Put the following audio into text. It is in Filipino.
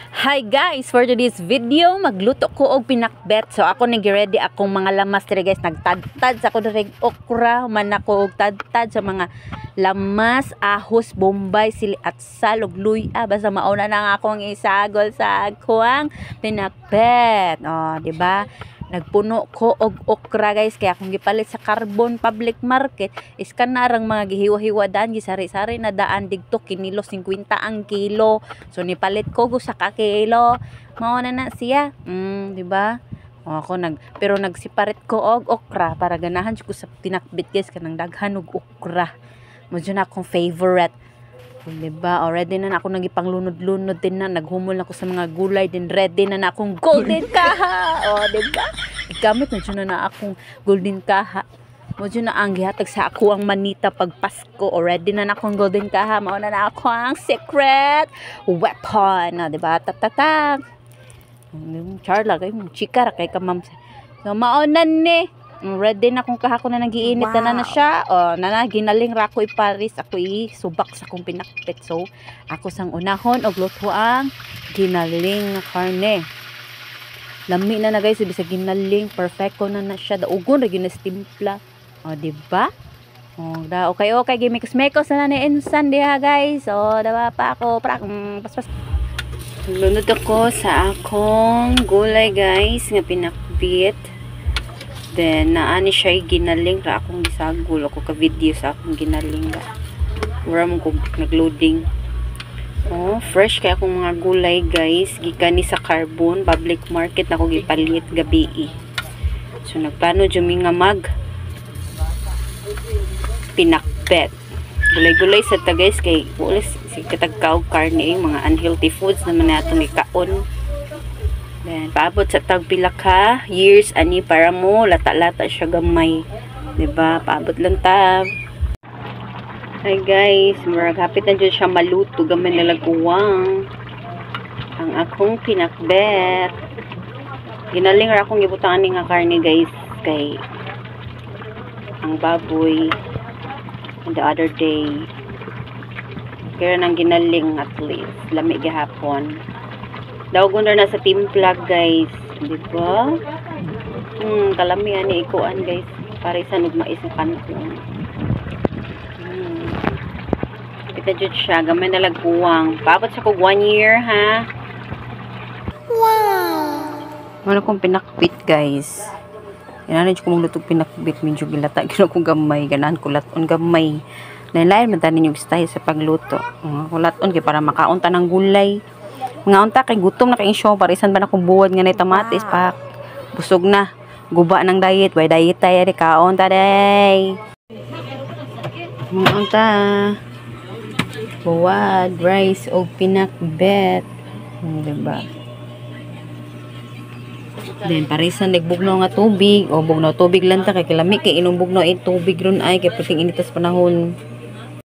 Hi guys, for today's video magluto ko og pinakbet. So ako nag-ready akong mga lamas dire guys. Nagtadtad sa ako direg okra, man ako og tadtad sa mga lamas, ahos, bombay, sili at salog luya. Basta mauna na nga akong isagol sa akuang pinakbet. Oh, di ba? Nagpuno ko og okra guys, kaya kung gipalit sa Carbon Public Market is kanarang mga gihiwa-hiwa daan gisari-sari na daan digto kinilo 50 ang kilo. So nipalit ko sa ka kilo. Mao na siya. Di ba? O, ako pero nagsiparet ko og okra para ganahan ko sa pinakbit guys kanang daghan og okra. Mo na akong favorite. Diba? Already na ako nagipanglunod-lunod din na. Naghumol na ako sa mga gulay din. Ready na akong golden kaha. O, diba? Gamit na akong golden kaha. Medyo na ang gihatag sa ako ang manita pag Pasko. Already na akong golden kaha. Mauna na ako ang secret weapon. O, diba? Tatatag. Charla kayo. Chika kay ka ma'am. So, mauna ni. Ready na kung kahako na nagiinit na siya. O, ginaling ra ko iparis. Ako subak sa kong pinakpit. So, ako sang unahon og luto ang ginaling na karne. Lami na guys. Ibig sa ginaling. Perfecto na siya. Daugon na ginestimpla. O, diba? O, okay. Gimikos-mekos na ni insan diha guys. O, diba pa ako. Pas. Lunod ako sa akong gulay guys. Nga pinakbit. Then, naani siya ginaling ra akong gisagol. Ako ka-video sa akong ginaling. Wala mo ko nag-loading. Oh, fresh kaya akong mga gulay guys. Gikan ni sa Carbon Public Market na ako gipalit gabi. So, nagplano dyan nga pinakbet. Gulay-gulay sa ta guys. Kay ulis si katagkaw karne mga unhealthy foods naman natong ikaon. Then, paabot sa tagpila ka years ani para mo lata-lata siya gamay. Diba? Paabot lang tab. Hi guys, murag hapit na dyan siya maluto gamay nalaguwang ang akong pinakbet. Ginaling ra akong ibutang ani nga karne guys kay ang baboy the other day. Kaya nang ginaling at least lami gihapon. Dawgon na sa timpla guys, di ba? Kalamihan ni ikuan guys, parisan og mais ng kantong. Kita jud siya, gamay na lagkuwang. Paabot sa kog 1 year ha. Wow. Wala kong pinakbit guys. Inanan ko mong lutog pinakbit, medyo gilata gino ko gamay, ganahan ko laton gamay. Lain-lain man tanin yung style sa pagluto. Laton kay para makaunta ng gulay. Mga unta kay gutom na kay show parisan ba na kong buwad nga na tamatis pak busog na guba ng diet why diet tayo kaon ta day mga unta buwad rice o pinakbet diba then parisan nagbugno nga tubig o bugno tubig lang ta kay kilami kay inom bugno tubig ron ay kay puting initas panahon